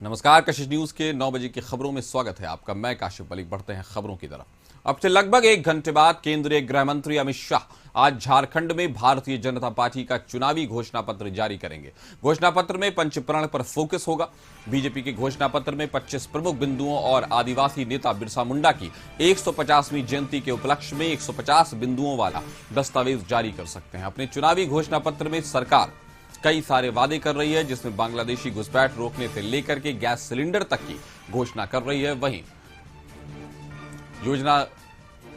नमस्कार, कशिश न्यूज के 9 बजे की खबरों में स्वागत है आपका। मैं काशिफ मलिक। बढ़ते हैं खबरों की तरफ। अब से लगभग 1 घंटे बाद केंद्रीय गृह मंत्री अमित शाह आज झारखंड में भारतीय जनता पार्टी का चुनावी घोषणा पत्र जारी करेंगे। घोषणा पत्र में पंचप्रण पर फोकस होगा। बीजेपी के घोषणा पत्र में 25 प्रमुख बिंदुओं और आदिवासी नेता बिरसा मुंडा की 150वीं जयंती के उपलक्ष्य में 150 बिंदुओं वाला दस्तावेज जारी कर सकते हैं। अपने चुनावी घोषणा पत्र में सरकार कई सारे वादे कर रही है, जिसमें बांग्लादेशी घुसपैठ रोकने से लेकर के गैस सिलेंडर तक की घोषणा कर रही है। वहीं योजना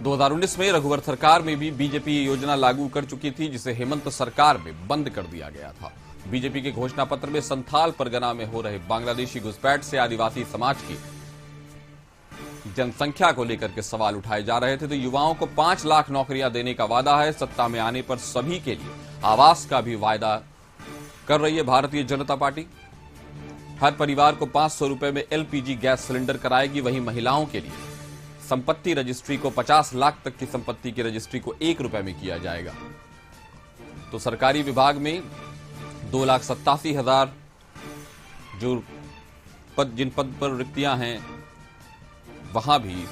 2019 में रघुवर सरकार में भी बीजेपी ये योजना लागू कर चुकी थी, जिसे हेमंत सरकार में बंद कर दिया गया था। बीजेपी के घोषणा पत्र में संथाल परगना में हो रहे बांग्लादेशी घुसपैठ से आदिवासी समाज की जनसंख्या को लेकर के सवाल उठाए जा रहे थे। तो युवाओं को 5 लाख नौकरियां देने का वादा है। सत्ता में आने पर सभी के लिए आवास का भी वायदा कर रही है भारतीय जनता पार्टी। हर परिवार को 500 रुपए में एलपीजी गैस सिलेंडर कराएगी। वहीं महिलाओं के लिए संपत्ति रजिस्ट्री को 50 लाख तक की संपत्ति की रजिस्ट्री को 1 रुपए में किया जाएगा। तो सरकारी विभाग में 2,87,000 जो जिन पद पर रिक्तियां हैं, वहां भी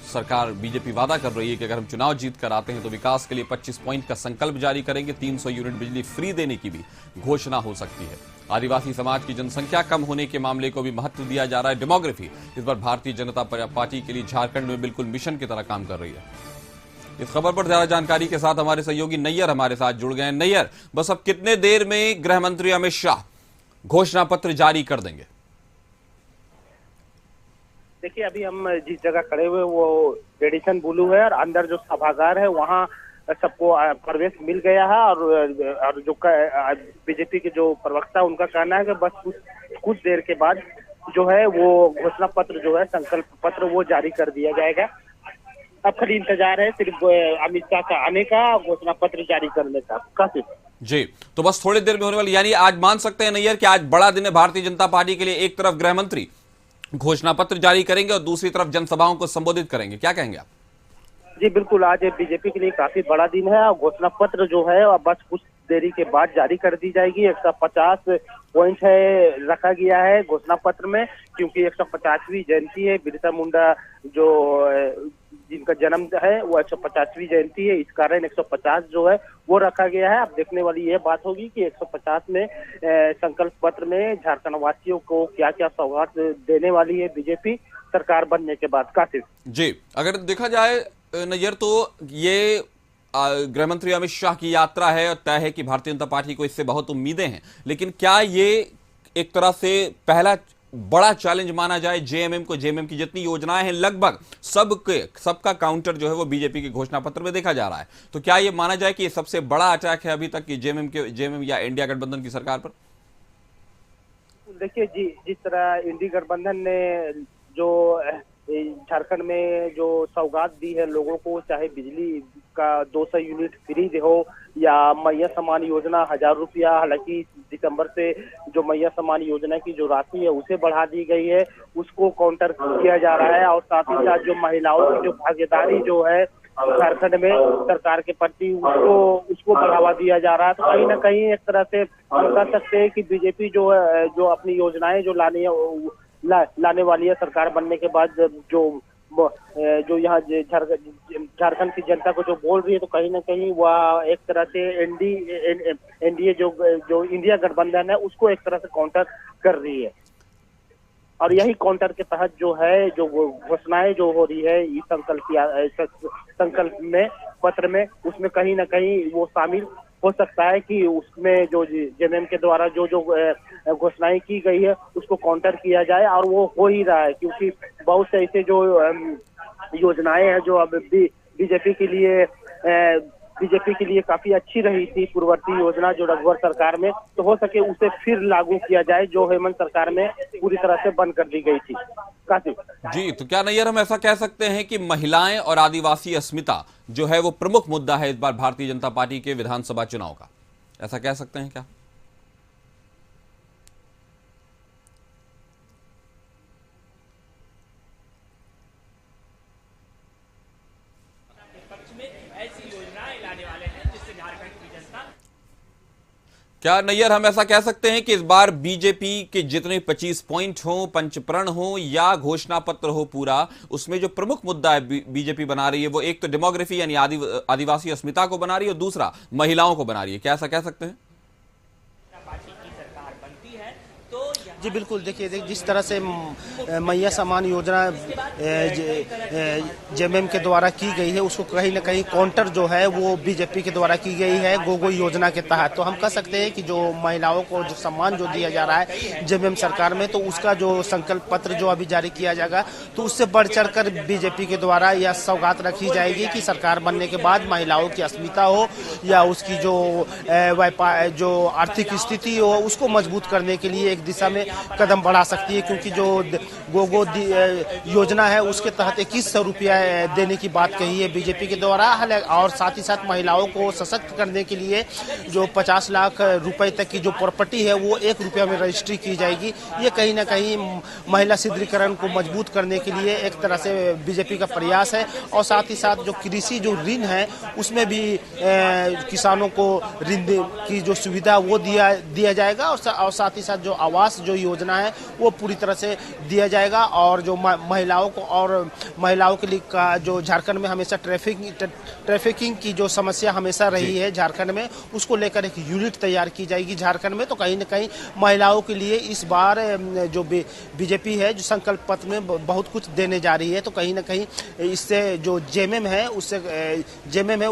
सरकार बीजेपी वादा कर रही है कि अगर हम चुनाव जीत कर आते हैं तो विकास के लिए 25 पॉइंट का संकल्प जारी करेंगे। 300 यूनिट बिजली फ्री देने की भी घोषणा हो सकती है। आदिवासी समाज की जनसंख्या कम होने के मामले को भी महत्व दिया जा रहा है। डेमोग्राफी इस बार भारतीय जनता पार्टी के लिए झारखंड में बिल्कुल मिशन की तरह काम कर रही है। इस खबर पर ज्यादा जानकारी के साथ हमारे सहयोगी नैयर हमारे साथ जुड़ गए हैं। नैयर, बस अब कितने देर में गृह मंत्री अमित शाह घोषणा पत्र जारी कर देंगे? देखिए, अभी हम जिस जगह खड़े हुए वो रेडिसन ब्लू है और अंदर जो सभागार है वहाँ सबको प्रवेश मिल गया है। और जो बीजेपी के जो प्रवक्ता उनका कहना है कि बस कुछ देर के बाद जो है वो घोषणा पत्र जो है संकल्प पत्र वो जारी कर दिया जाएगा। अब खाली इंतजार है सिर्फ अमित शाह का आने का, घोषणा पत्र जारी करने का। काफी जी, तो बस थोड़ी देर में होने वाली, यानी आज मान सकते हैं नैयर कि आज बड़ा दिन है भारतीय जनता पार्टी के लिए। एक तरफ गृह मंत्री घोषणा पत्र जारी करेंगे और दूसरी तरफ जनसभाओं को संबोधित करेंगे। क्या कहेंगे आप? जी बिल्कुल, आज बीजेपी के लिए काफी बड़ा दिन है और घोषणा पत्र जो है अब बस कुछ देरी के बाद जारी कर दी जाएगी। 150 पॉइंट है रखा गया है घोषणा पत्र में, क्योंकि 150वीं जयंती है बिरसा मुंडा जो जिनका जन्म है वो 150वीं जयंती है। इस कारण 150 जो है वो रखा गया है। अब देखने वाली ये बात होगी कि 150 में संकल्प पत्र में झारखंड वासियों को क्या क्या सौगात देने वाली है बीजेपी सरकार बनने के बाद। काफी जी, अगर देखा जाए नैयर तो ये गृह मंत्री अमित शाह की यात्रा है और तय है कि भारतीय जनता पार्टी को इससे बहुत उम्मीदें हैं, लेकिन क्या ये एक तरह से पहला बड़ा चैलेंज माना जाए जेएमएम को? जेएमएम की जितनी योजनाएं हैं लगभग सबका काउंटर जो है वो बीजेपी के घोषणा पत्र में देखा जा रहा है। तो क्या ये माना जाए कि ये सबसे बड़ा अटैक है अभी तक की जेएमएम या इंडिया गठबंधन की सरकार पर? देखिए जी, जिस तरह इंडी गठबंधन ने जो झारखंड में जो सौगात दी है लोगों को, चाहे बिजली का 200 यूनिट फ्री हो या मैया सम्मान योजना 1,000 रुपया, हालांकि दिसंबर से जो मैया सम्मान योजना की जो राशि है उसे बढ़ा दी गई है, उसको काउंटर किया जा रहा है। और साथ ही साथ जो महिलाओं की जो भागीदारी जो है झारखंड में सरकार के प्रति उसको बढ़ावा दिया जा रहा है। तो कहीं ना कहीं एक तरह से हम कह सकते हैं कि बीजेपी जो है जो अपनी योजनाएं जो लाने वाली है सरकार बनने के बाद, जो यहाँ झारखंड की जनता को जो बोल रही है, तो कहीं ना कहीं वह एक तरह से एनडीए जो इंडिया गठबंधन है उसको एक तरह से काउंटर कर रही है। और यही काउंटर के तहत जो है जो घोषणाएं जो हो रही है इस संकल्प में पत्र में, उसमें कहीं ना कहीं वो शामिल हो सकता है कि उसमें जो जेएमएम के द्वारा जो घोषणाएं की गई है उसको काउंटर किया जाए। और वो हो ही रहा है, क्योंकि बहुत से ऐसे जो योजनाएं हैं जो अब बीजेपी के लिए काफी अच्छी रही थी, पूर्ववर्ती योजना जो रघुवर सरकार में, तो हो सके उसे फिर लागू किया जाए जो हेमंत सरकार में पूरी तरह से बंद कर दी गई थी। काफी जी, तो क्या नैयर हम ऐसा कह सकते हैं कि महिलाएं और आदिवासी अस्मिता जो है वो प्रमुख मुद्दा है इस बार भारतीय जनता पार्टी के विधानसभा चुनाव का? ऐसा कह सकते हैं क्या? क्या नैयर हम ऐसा कह सकते हैं कि इस बार बीजेपी के जितने 25 पॉइंट हो, पंचप्रण हो या घोषणा पत्र हो पूरा, उसमें जो प्रमुख मुद्दा है बीजेपी बना रही है वो एक तो डेमोग्राफी यानी आदिवासी अस्मिता को बना रही है और दूसरा महिलाओं को बना रही है, क्या ऐसा कह सकते हैं? जी बिल्कुल, देखिए जिस तरह से मैया सम्मान योजना जेएमएम के द्वारा की गई है, उसको कहीं ना कहीं काउंटर जो है वो बीजेपी के द्वारा की गई है गोगो योजना के तहत। तो हम कह सकते हैं कि जो महिलाओं को जो सम्मान जो दिया जा रहा है जेएमएम सरकार में, तो उसका जो संकल्प पत्र जो अभी जारी किया जाएगा, तो उससे बढ़ चढ़ कर बीजेपी के द्वारा यह सौगात रखी जाएगी कि सरकार बनने के बाद महिलाओं की अस्मिता हो या उसकी जो आर्थिक स्थिति हो, उसको मजबूत करने के लिए एक दिशा में कदम बढ़ा सकती है। क्योंकि जो गोगो योजना है उसके तहत 2100 रुपया देने की बात कही है बीजेपी के द्वारा, और साथ ही साथ महिलाओं को सशक्त करने के लिए जो 50 लाख रुपए तक की जो प्रॉपर्टी है वो 1 रुपया में रजिस्ट्री की जाएगी। ये कहीं ना कहीं महिला सुदृढ़ीकरण को मजबूत करने के लिए एक तरह से बीजेपी का प्रयास है। और साथ ही साथ जो कृषि जो ऋण है उसमें भी किसानों को ऋण की जो सुविधा वो दिया जाएगा, और साथ ही साथ जो आवास जो योजना है वो पूरी तरह से दिया जाएगा। और जो महिलाओं के लिए जो झारखंड में हमेशा ट्रैफिकिंग की जो समस्या हमेशा रही है झारखंड में, उसको लेकर एक यूनिट तैयार की जाएगी झारखंड में। तो कहीं ना कहीं महिलाओं के लिए इस बार जो बीजेपी है जो संकल्प पत्र में बहुत कुछ देने जा रही है। तो कहीं ना कहीं इससे जो जेएमएम है वो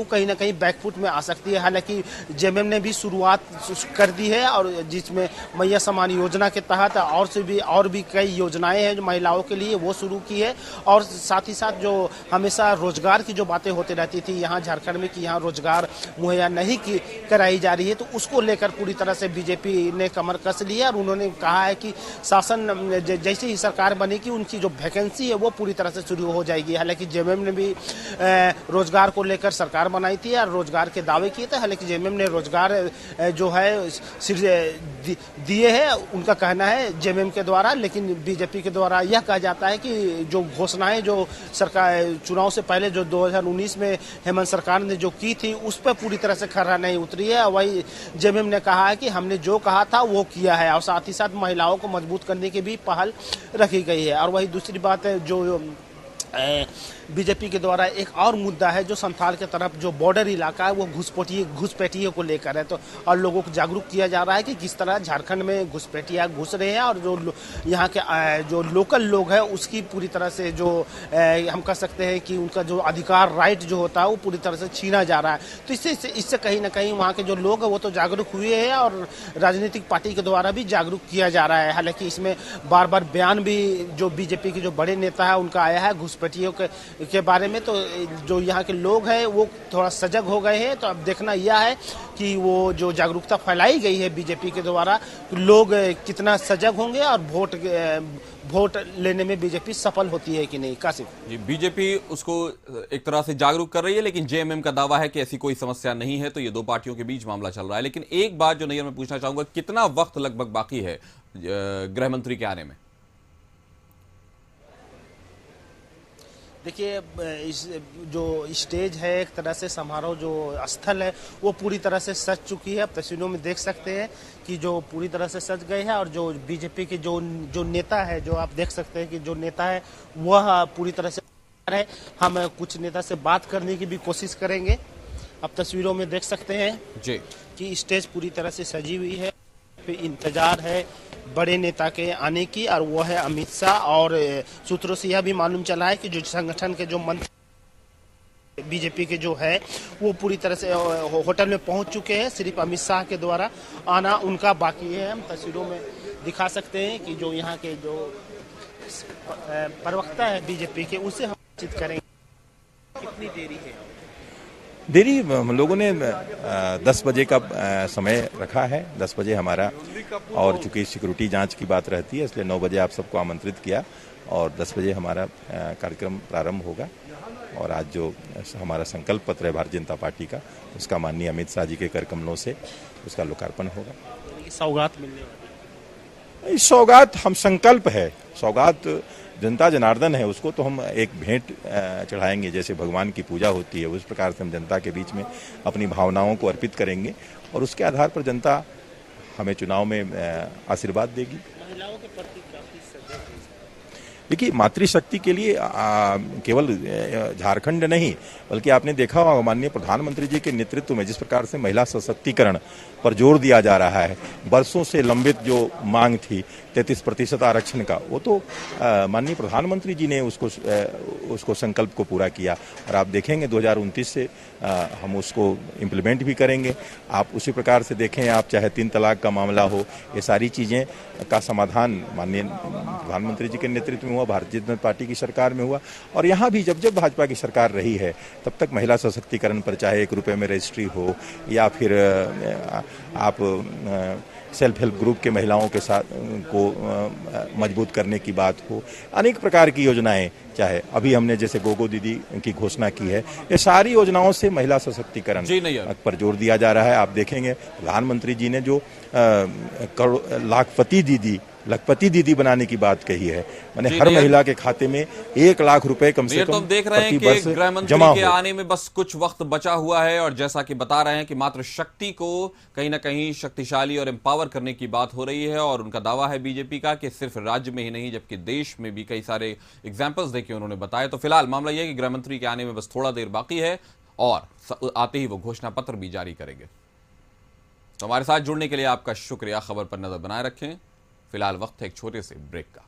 कहीं ना कहीं बैकफुट में आ सकती है। हालांकि जेएमएम ने भी शुरुआत कर दी है, और जिसमें मैया सम्मान योजना के तहत और भी कई योजनाएं हैं जो महिलाओं के लिए वो शुरू की है। और साथ ही साथ जो हमेशा रोजगार की जो बातें होती रहती थी यहाँ झारखंड में कि यहाँ रोजगार मुहैया नहीं कराई जा रही है, तो उसको लेकर पूरी तरह से बीजेपी ने कमर कस ली है। और उन्होंने कहा है कि शासन जैसे ही सरकार बनेगी उनकी जो वैकेंसी है वो पूरी तरह से शुरू हो जाएगी। हालांकि जेएमएम ने भी रोजगार को लेकर सरकार बनाई थी और रोजगार के दावे किए थे। हालांकि जेएमएम ने रोजगार जो है दिए हैं, उनका कहना है जेएमएम के द्वारा। लेकिन बीजेपी के द्वारा यह कहा जाता है कि जो घोषणाएं जो सरकार चुनाव से पहले जो 2019 में हेमंत सरकार ने जो की थी उस पर पूरी तरह से खरा नहीं उतरी है। वही जेएमएम ने कहा है कि हमने जो कहा था वो किया है, और साथ ही साथ महिलाओं को मजबूत करने की भी पहल रखी गई है। और वही दूसरी बात है जो बीजेपी के द्वारा एक और मुद्दा है जो संथाल के तरफ जो बॉर्डर इलाका है वो घुसपैठियों को लेकर है। तो और लोगों को जागरूक किया जा रहा है कि किस तरह झारखंड में घुसपैठिया घुस रहे हैं, और जो यहाँ के जो लोकल लोग हैं उसकी पूरी तरह से जो हम कह सकते हैं कि उनका जो अधिकार राइट जो होता है वो पूरी तरह से छीना जा रहा है। तो इससे कहीं ना कहीं वहाँ के जो लोग हैं वो तो जागरूक हुए हैं, और राजनीतिक पार्टी के द्वारा भी जागरूक किया जा रहा है। हालांकि इसमें बार बार बयान भी जो बीजेपी के जो बड़े नेता है उनका आया है घुसपैठियों के बारे में। तो जो यहाँ के लोग हैं वो थोड़ा सजग हो गए हैं। तो अब देखना यह है कि वो जो जागरूकता फैलाई गई है बीजेपी के द्वारा, लोग कितना सजग होंगे और वोट लेने में बीजेपी सफल होती है कि नहीं। कासिफ जी, बीजेपी उसको एक तरह से जागरूक कर रही है, लेकिन जेएमएम का दावा है कि ऐसी कोई समस्या नहीं है। तो ये दो पार्टियों के बीच मामला चल रहा है। लेकिन एक बात जो नैयर मैं पूछना चाहूंगा, कितना वक्त लगभग बाकी है गृह मंत्री के आने में? देखिए, इस जो स्टेज है एक तरह से समारोह जो स्थल है वो पूरी तरह से सज चुकी है। अब तस्वीरों में देख सकते हैं कि जो पूरी तरह से सज गए हैं, और जो बीजेपी के जो नेता है, जो आप देख सकते हैं कि जो नेता है वह पूरी तरह से है। हम कुछ नेता से बात करने की भी कोशिश करेंगे। अब तस्वीरों में देख सकते हैं जी कि स्टेज पूरी तरह से सजी हुई है। इंतजार है बड़े नेता के आने की, और वो है अमित शाह। और सूत्रों से यह भी मालूम चला है कि जो संगठन के जो मंत्री बीजेपी के जो है वो पूरी तरह से होटल में पहुंच चुके हैं। सिर्फ अमित शाह के द्वारा आना उनका बाकी है। हम तस्वीरों में दिखा सकते हैं कि जो यहाँ के जो प्रवक्ता है बीजेपी के, उनसे हम बातचीत करेंगे। कितनी देरी है? देरी हम लोगों ने 10 बजे का समय रखा है। 10 बजे हमारा, और चूंकि सिक्योरिटी जांच की बात रहती है इसलिए 9 बजे आप सबको आमंत्रित किया, और 10 बजे हमारा कार्यक्रम प्रारंभ होगा। और आज जो हमारा संकल्प पत्र है भारतीय जनता पार्टी का, उसका माननीय अमित शाह जी के कर कमलों से उसका लोकार्पण होगा। सौगात मिलने वाली, सौगात हम संकल्प है, सौगात जनता जनार्दन है, उसको तो हम एक भेंट चढ़ाएंगे। जैसे भगवान की पूजा होती है उस प्रकार से हम जनता के बीच में अपनी भावनाओं को अर्पित करेंगे, और उसके आधार पर जनता हमें चुनाव में आशीर्वाद देगी। देखिए, मातृशक्ति के लिए केवल झारखंड नहीं बल्कि आपने देखा होगा माननीय प्रधानमंत्री जी के नेतृत्व में जिस प्रकार से महिला सशक्तिकरण पर जोर दिया जा रहा है, वर्षों से लंबित जो मांग थी 33% आरक्षण का, वो तो माननीय प्रधानमंत्री जी ने उसको संकल्प को पूरा किया और आप देखेंगे 2029 से हम उसको इम्प्लीमेंट भी करेंगे। आप उसी प्रकार से देखें, आप चाहे 3 तलाक का मामला हो, ये सारी चीज़ें का समाधान माननीय प्रधानमंत्री जी के नेतृत्व में हुआ, भारतीय जनता पार्टी की सरकार में हुआ। और यहाँ भी जब जब भाजपा की सरकार रही है तब तक महिला सशक्तिकरण पर चाहे 1 रुपये में रजिस्ट्री हो या फिर आप सेल्फ हेल्प ग्रुप के महिलाओं के साथ को मजबूत करने की बात हो, अनेक प्रकार की योजनाएं, चाहे अभी हमने जैसे गोगो दीदी की घोषणा की है, ये सारी योजनाओं से महिला सशक्तिकरण पर जोर दिया जा रहा है। आप देखेंगे प्रधानमंत्री जी ने जो लखपति दीदी बनाने की बात कही है, मैंने हर महिला के खाते में 1 लाख रुपए कम से कम तो हम देख रहे हैं कि गृह मंत्री के आने में बस कुछ वक्त बचा हुआ है और जैसा कि बता रहे हैं कि मातृशक्ति को कहीं ना कहीं शक्तिशाली और एम्पावर करने की बात हो रही है और उनका दावा है बीजेपी का कि सिर्फ राज्य में ही नहीं जबकि देश में भी कई सारे एग्जाम्पल्स देके उन्होंने बताया। तो फिलहाल मामला यह है कि गृह मंत्री के आने में बस थोड़ा देर बाकी है और आते ही वो घोषणा पत्र भी जारी करेंगे। तो हमारे साथ जुड़ने के लिए आपका शुक्रिया। खबर पर नजर बनाए रखें। फिलहाल वक्त है एक छोटे से ब्रेक का।